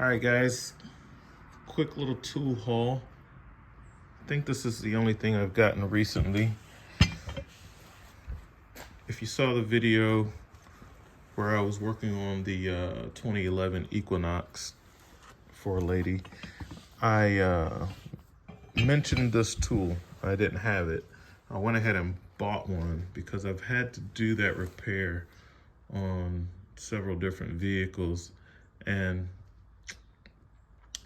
All right, guys, quick little tool haul. I think this is the only thing I've gotten recently. If you saw the video where I was working on the 2011 Equinox for a lady, I mentioned this tool. I didn't have it. I went ahead and bought one because I've had to do that repair on several different vehicles, and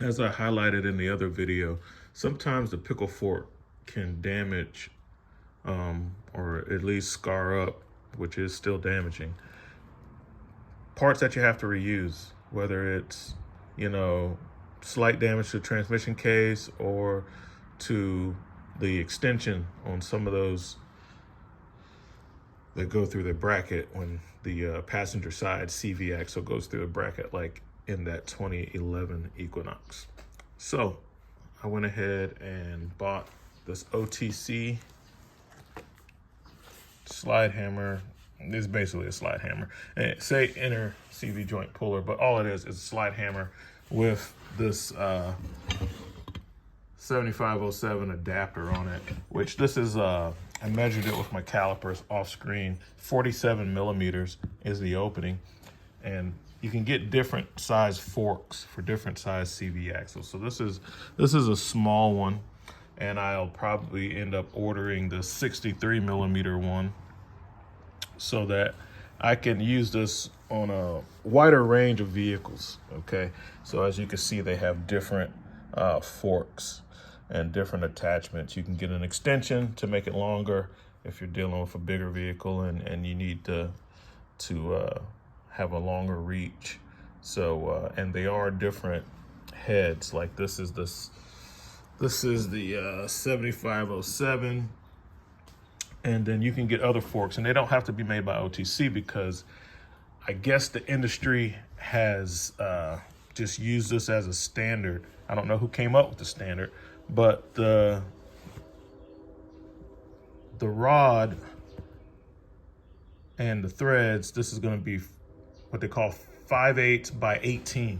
as I highlighted in the other video, sometimes the pickle fork can damage or at least scar up, which is still damaging, parts that you have to reuse, whether it's, slight damage to the transmission case or to the extension on some of those that go through the bracket when the passenger side CV axle goes through the bracket, like in that 2011 Equinox. So I went ahead and bought this OTC slide hammer. It's basically a slide hammer. And it say inner CV joint puller, but all it is a slide hammer with this 7507 adapter on it, which this is, I measured it with my calipers off screen. 47 millimeters is the opening, and you can get different size forks for different size CV axles. So this is a small one, and I'll probably end up ordering the 63 millimeter one so that I can use this on a wider range of vehicles. Okay, so as you can see, they have different forks and different attachments. You can get an extension to make it longer if you're dealing with a bigger vehicle and you need to have a longer reach. So and they are different heads. Like this is the 7507, and then you can get other forks, and they don't have to be made by OTC because I guess the industry has just used this as a standard. I don't know who came up with the standard, but the rod and the threads, this is going to be what they call 5/8 by 18.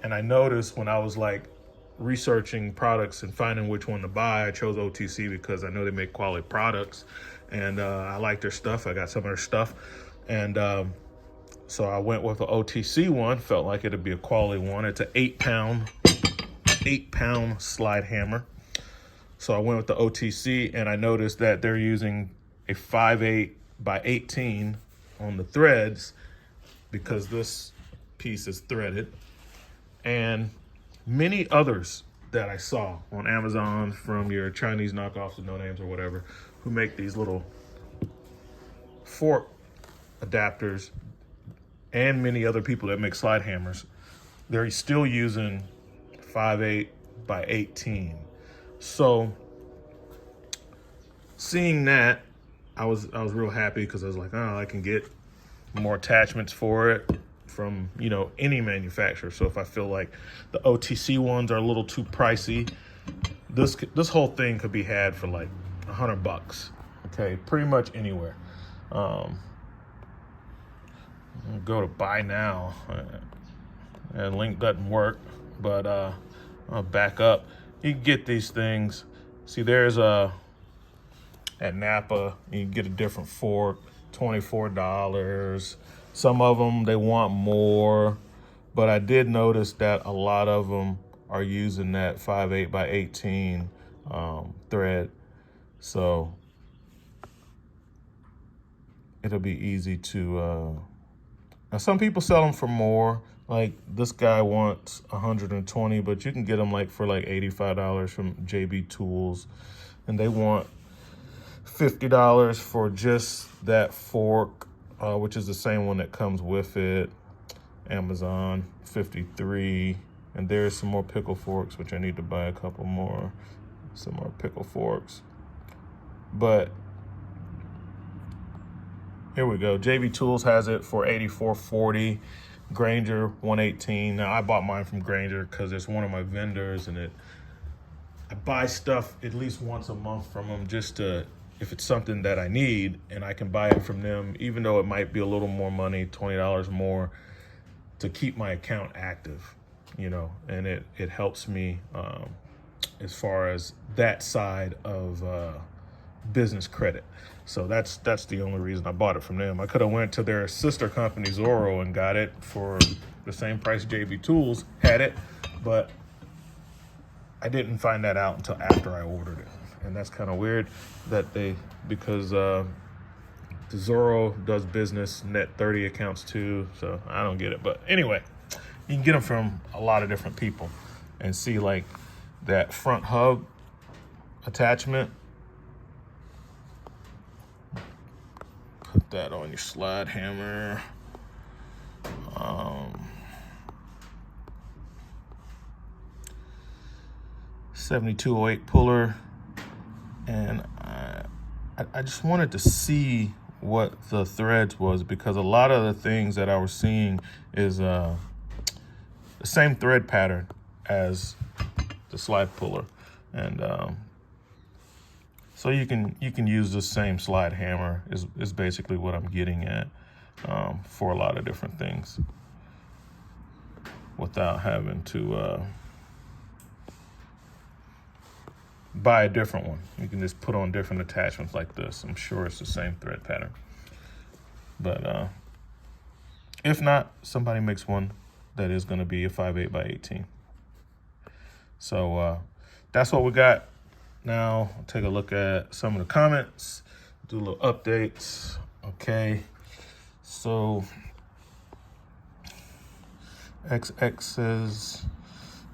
And I noticed when I was like researching products and finding which one to buy, I chose OTC because I know they make quality products, and I like their stuff. I got some of their stuff, and so I went with the OTC one. Felt like it'd be a quality one. It's an 8-pound slide hammer. So I went with the OTC, and I noticed that they're using a 5/8 by 18 on the threads because this piece is threaded, and many others that I saw on Amazon from your Chinese knockoffs and no names or whatever, who make these little fork adapters, and many other people that make slide hammers, they're still using 5/8 by 18. So seeing that, I was real happy because I was like, oh, I can get more attachments for it from any manufacturer. So if I feel like the OTC ones are a little too pricey, this whole thing could be had for like $100. Okay, pretty much anywhere. Go to buy now, and link doesn't work, but I'll back up. You can get these things. See, there's at Napa, you can get a different fork, $24. Some of them, they want more, but I did notice that a lot of them are using that 5/8 by 18 thread. So it'll be easy to, now some people sell them for more. Like this guy wants 120, but you can get them for like $85 from JB Tools, and they want $50 for just that fork, which is the same one that comes with it. Amazon, $53. And there's some more pickle forks, which I need to buy a couple more. Some more pickle forks. But here we go. JB Tools has it for $84.40. Granger, $118. Now I bought mine from Granger because it's one of my vendors, and I buy stuff at least once a month from them, just to, if it's something that I need and I can buy it from them, even though it might be a little more money, $20 more, to keep my account active. you know, and it helps me as far as that side of business credit. So that's the only reason I bought it from them. I could have went to their sister company Zorro and got it for the same price JB Tools had it, but I didn't find that out until after I ordered it. And that's kind of weird that because the Zorro does business net 30 accounts too, so I don't get it. But anyway, you can get them from a lot of different people and see like that front hub attachment. Put that on your slide hammer. 7208 puller, and I just wanted to see what the threads was, because a lot of the things that I was seeing is the same thread pattern as the slide puller, and so you can use the same slide hammer is basically what I'm getting at for a lot of different things without having to buy a different one. You can just put on different attachments like this. I'm sure it's the same thread pattern. But if not, somebody makes one that is going to be a 5/8 by 18. So that's what we got. Now I'll take a look at some of the comments, do a little updates. Okay, so XX says,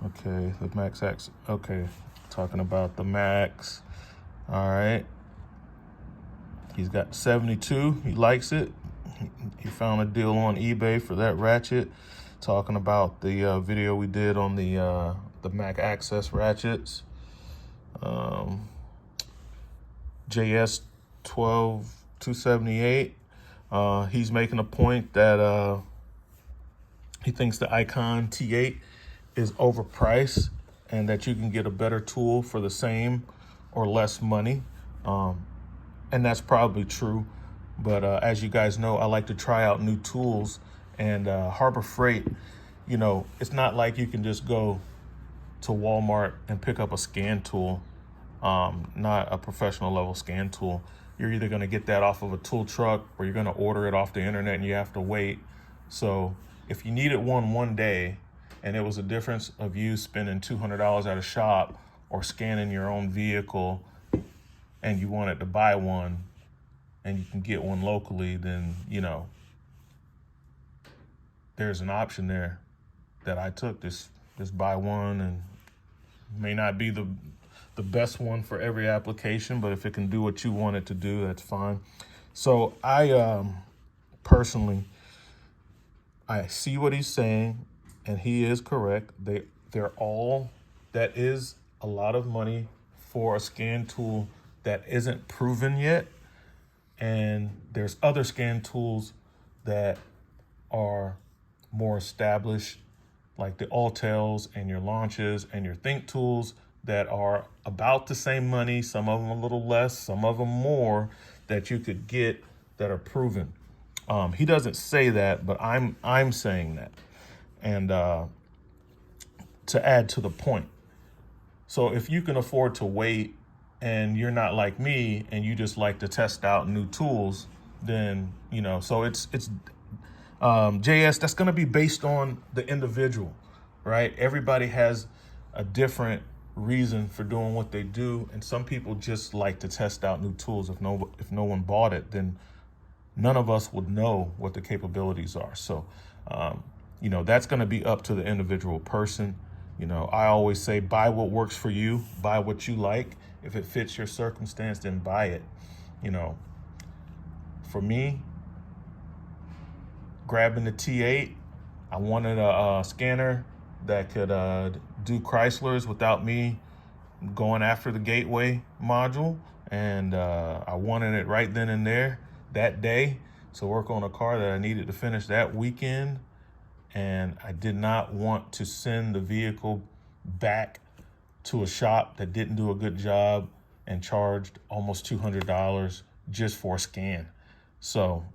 okay, the Max X, okay, talking about the Max. All right, he's got 72, he likes it. He found a deal on eBay for that ratchet, talking about the video we did on the Mac Access ratchets. JS 12278, he's making a point that he thinks the Icon T8 is overpriced and that you can get a better tool for the same or less money. And that's probably true. But as you guys know, I like to try out new tools, and Harbor Freight, you know, it's not like you can just go to Walmart and pick up a scan tool, not a professional level scan tool. You're either going to get that off of a tool truck, or you're going to order it off the internet and you have to wait. So if you needed one day, and it was a difference of you spending $200 at a shop or scanning your own vehicle, and you wanted to buy one and you can get one locally, then, you know, there's an option there that I took. Just buy one, and may not be the best one for every application, but if it can do what you want it to do, that's fine. So I personally, I see what he's saying, and he is correct. They're all, that is a lot of money for a scan tool that isn't proven yet. And there's other scan tools that are more established, like the Altels and your Launches and your Think tools, that are about the same money, some of them a little less, some of them more, that you could get that are proven. He doesn't say that, but I'm saying that. And to add to the point, so if you can afford to wait and you're not like me and you just like to test out new tools, then, you know, so it's JS, that's going to be based on the individual, right? Everybody has a different reason for doing what they do, and some people just like to test out new tools. If no one bought it, then none of us would know what the capabilities are. So you know, that's going to be up to the individual person. You know, I always say, buy what works for you, buy what you like. If it fits your circumstance, then buy it. You know, for me, grabbing the T8, I wanted a scanner that could do Chryslers without me going after the gateway module. And I wanted it right then and there that day to work on a car that I needed to finish that weekend. And I did not want to send the vehicle back to a shop that didn't do a good job and charged almost $200 just for a scan. So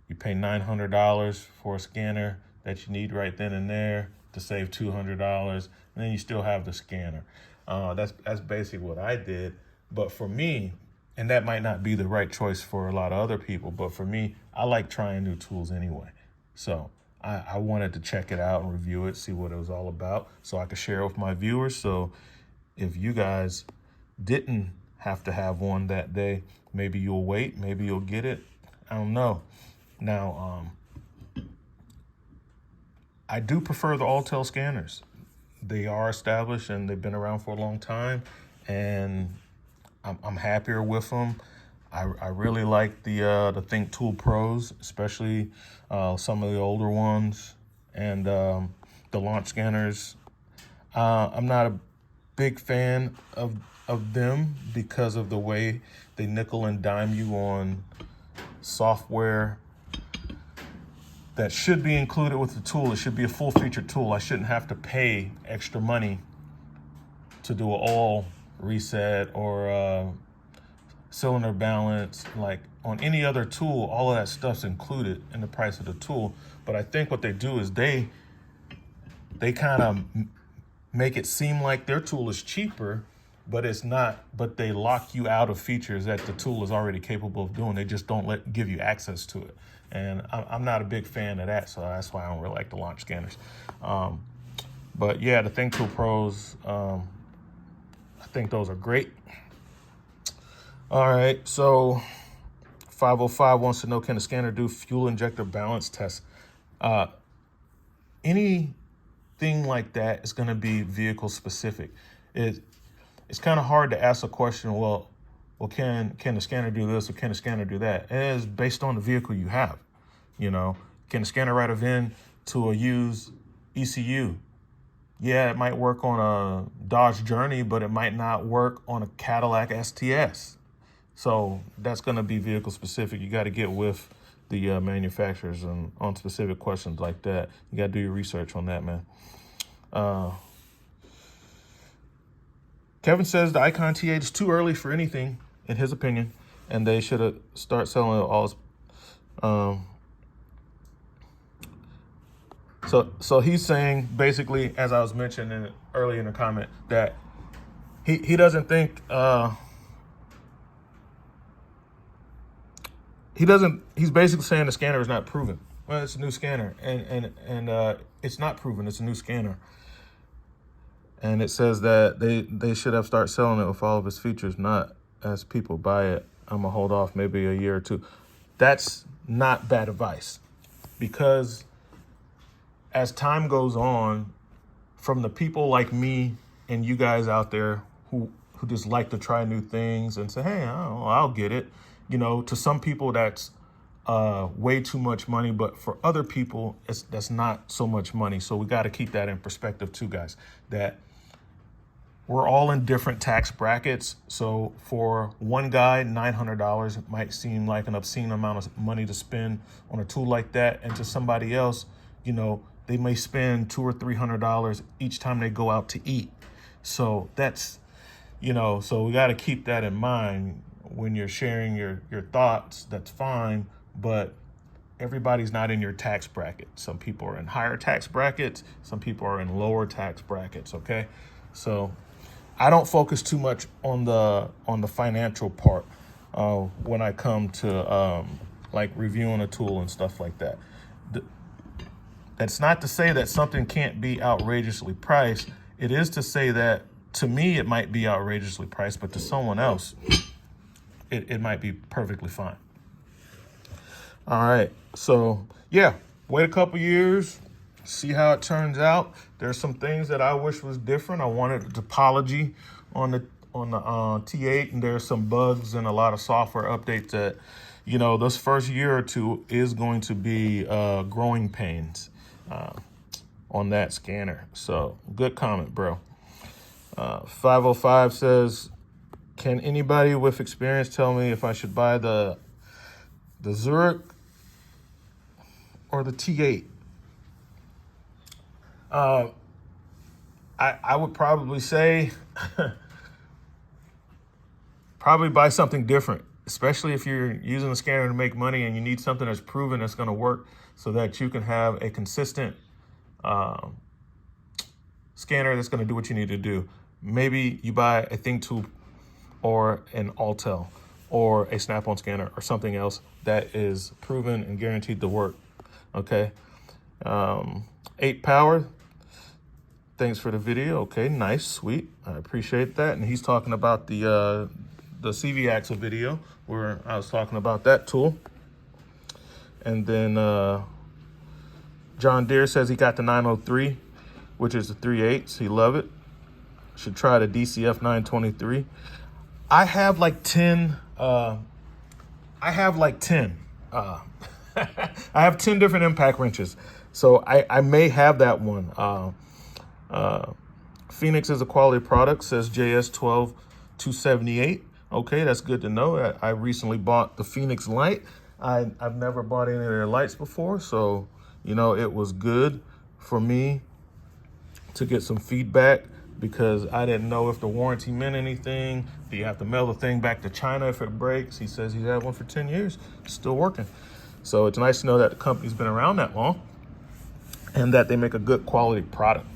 you pay $900 for a scanner that you need right then and there. to save $200, and then you still have the scanner. That's basically what I did. But for me, and that might not be the right choice for a lot of other people, but for me, I like trying new tools anyway. So I wanted to check it out and review it, see what it was all about, so I could share it with my viewers. So if you guys didn't have to have one that day, maybe you'll wait, maybe you'll get it. I don't know. Now, I do prefer the Autel scanners. They are established and they've been around for a long time, and I'm happier with them. I really like the Think Tool Pros, especially some of the older ones, and the launch scanners. I'm not a big fan of them because of the way they nickel and dime you on software that should be included with the tool. It should be a full-featured tool. I shouldn't have to pay extra money to do an oil reset or cylinder balance. Like on any other tool, all of that stuff's included in the price of the tool. But I think what they do is they kind of make it seem like their tool is cheaper, but it's not. But they lock you out of features that the tool is already capable of doing. They just don't give you access to it. And I'm not a big fan of that, so that's why I don't really like the launch scanners. But yeah, the Think Tool Pros, I think those are great. All right, so 505 wants to know, can the scanner do fuel injector balance tests? Anything like that is going to be vehicle specific. It's kind of hard to ask a question, well, can the scanner do this or can the scanner do that? It is based on the vehicle you have. You know, can the scanner write a VIN to a used ECU? Yeah, it might work on a Dodge Journey, but it might not work on a Cadillac STS. So that's going to be vehicle specific. You got to get with the manufacturers and on specific questions like that. You got to do your research on that, man. Kevin says the Icon T8 is too early for anything, in his opinion, and they should have start selling it all. So he's saying basically, as I was mentioning earlier in the comment, that he doesn't think he's basically saying the scanner is not proven. Well, it's a new scanner, and it's not proven. It's a new scanner. And it says that they should have started selling it with all of its features, not as people buy it. I'm going to hold off maybe a year or two. That's not bad advice, because as time goes on, from the people like me and you guys out there who just like to try new things and say, hey, I'll get it, you know, to some people that's way too much money, but for other people, that's not so much money. So we got to keep that in perspective too, guys, that we're all in different tax brackets. So for one guy, $900 might seem like an obscene amount of money to spend on a tool like that. And to somebody else, you know, they may spend $200 or $300 each time they go out to eat. So that's, you know, so we got to keep that in mind when you're sharing your thoughts. That's fine, but everybody's not in your tax bracket. Some people are in higher tax brackets. Some people are in lower tax brackets. Okay. So I don't focus too much on the financial part when I come to like reviewing a tool and stuff like that. That's not to say that something can't be outrageously priced. It is to say that to me it might be outrageously priced, but to someone else it might be perfectly fine. All right, so yeah, wait a couple years, see how it turns out. There's some things that I wish was different. I wanted a topology on the T8, and there's some bugs and a lot of software updates that, you know, this first year or two is going to be growing pains on that scanner. So good comment, bro. 505 says, can anybody with experience tell me if I should buy the Zurich or the T8? I would probably say probably buy something different, especially if you're using the scanner to make money and you need something that's proven that's going to work so that you can have a consistent scanner that's going to do what you need to do. Maybe you buy a ThinkTube or an Altel or a Snap-on scanner or something else that is proven and guaranteed to work. Okay. 8 power. Thanks for the video. Okay, nice, sweet. I appreciate that. And he's talking about the CV AXLE video where I was talking about that tool. And then John Deere says he got the 903, which is the 3/8. He love it. Should try the DCF 923. I have like 10. I have 10 different impact wrenches. So I may have that one. Phoenix is a quality product, says JS12278. Okay, that's good to know. I recently bought the Phoenix light. I've never bought any of their lights before, so you know it was good for me to get some feedback because I didn't know if the warranty meant anything. Do you have to mail the thing back to China if it breaks? He says he's had one for 10 years, still working. So it's nice to know that the company's been around that long and that they make a good quality product.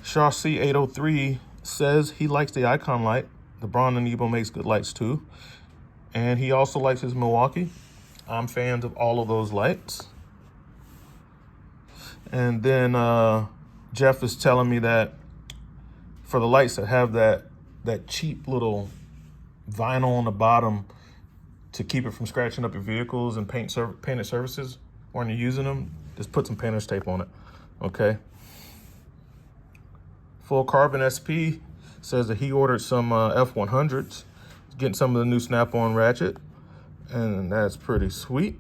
Shaw C803 says he likes the Icon light. The Braun and Nebo makes good lights too. And he also likes his Milwaukee. I'm fans of all of those lights. And then Jeff is telling me that for the lights that have that cheap little vinyl on the bottom to keep it from scratching up your vehicles and painted surfaces when you're using them, just put some painter's tape on it, okay? Full Carbon SP says that he ordered some F100s, getting some of the new Snap-on ratchet, and that's pretty sweet.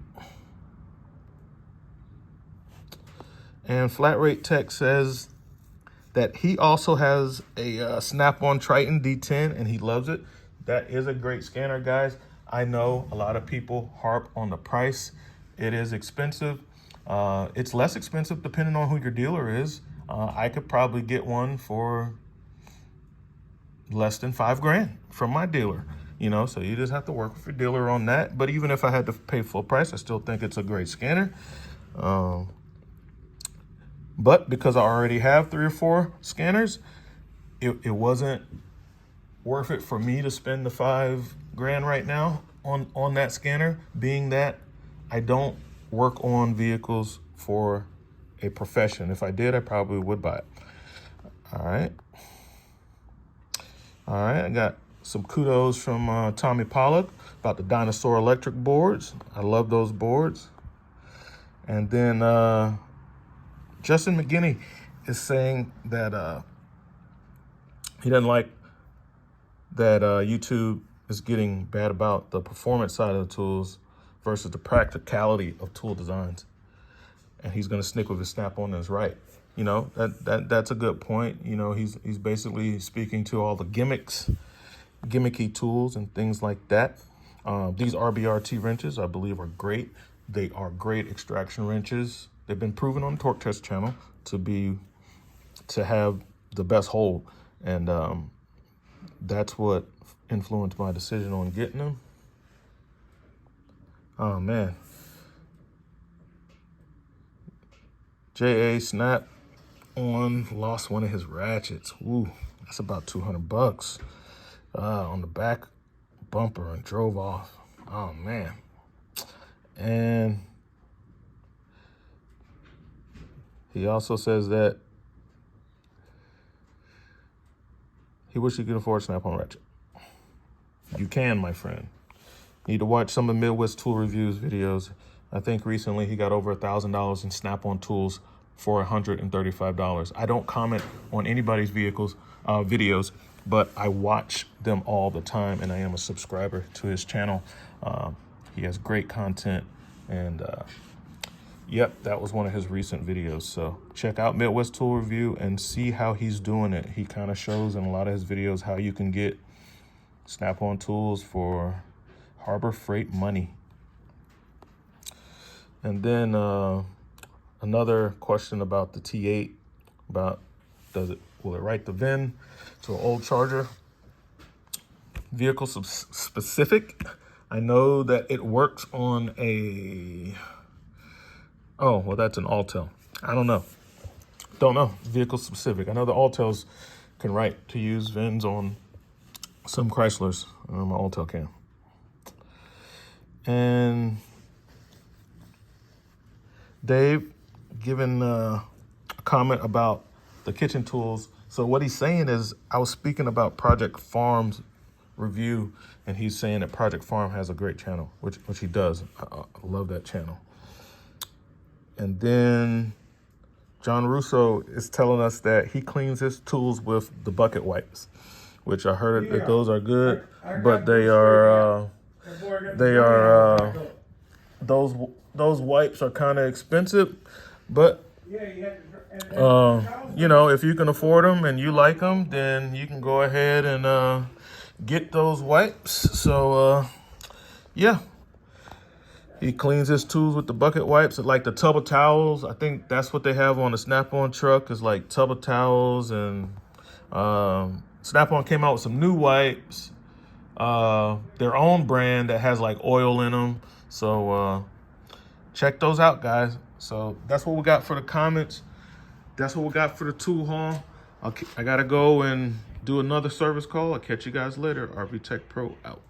And Flat Rate Tech says that he also has a Snap-on Triton D10 and he loves it. That is a great scanner, guys. I know a lot of people harp on the price. It is expensive. It's less expensive depending on who your dealer is. I could probably get one for less than $5,000 from my dealer, you know, so you just have to work with your dealer on that. But even if I had to pay full price, I still think it's a great scanner. But because I already have 3 or 4 scanners, it wasn't worth it for me to spend the $5,000 right now on that scanner, being that I don't work on vehicles for a profession. If I did, I probably would buy it. All right, I got some kudos from Tommy Pollock about the Dinosaur electric boards. I love those boards. And then Justin McGinney is saying that he doesn't like that YouTube is getting bad about the performance side of the tools versus the practicality of tool designs. And he's going to stick with his Snap-on and his right. You know, that's a good point. You know, he's basically speaking to all the gimmicky tools and things like that. These RBRT wrenches, I believe, are great. They are great extraction wrenches. They've been proven on the Torque Test channel to have the best hold. And that's what influenced my decision on getting them. Oh, man. J.A. Snap-on lost one of his ratchets. Ooh, that's about $200 on the back bumper and drove off. Oh, man. And he also says that he wishes he could afford a Snap-on ratchet. You can, my friend. You need to watch some of Midwest Tool Reviews videos. I think recently he got over $1,000 in Snap-on tools for $135. I don't comment on anybody's videos, but I watch them all the time, and I am a subscriber to his channel. He has great content, and yep, that was one of his recent videos. So check out Midwest Tool Review and see how he's doing it. He kind of shows in a lot of his videos how you can get Snap-on tools for Harbor Freight money. And then another question about the T8, about will it write the VIN to an old charger? Vehicle specific. I know that it works on a, oh, well, that's an Altel. I don't know. Don't know. Vehicle specific. I know the Altels can write to use VINs on some Chryslers. My Altel can. And Dave giving a comment about the kitchen tools. So what he's saying is, I was speaking about Project Farm's review, and he's saying that Project Farm has a great channel, which he does. I love that channel. And then John Russo is telling us that he cleans his tools with the bucket wipes, which I heard that those are good, but those wipes are kind of expensive, but you know, if you can afford them and you like them, then you can go ahead and get those wipes. So yeah, he cleans his tools with the bucket wipes, like the tub of towels. I think that's what they have on the Snap-on truck, is like tub of towels. And Snap-on came out with some new wipes, their own brand that has like oil in them. So check those out, guys. So that's what we got for the comments. That's what we got for the tool haul. I gotta go and do another service call. I'll catch you guys later. RV Tech Pro out.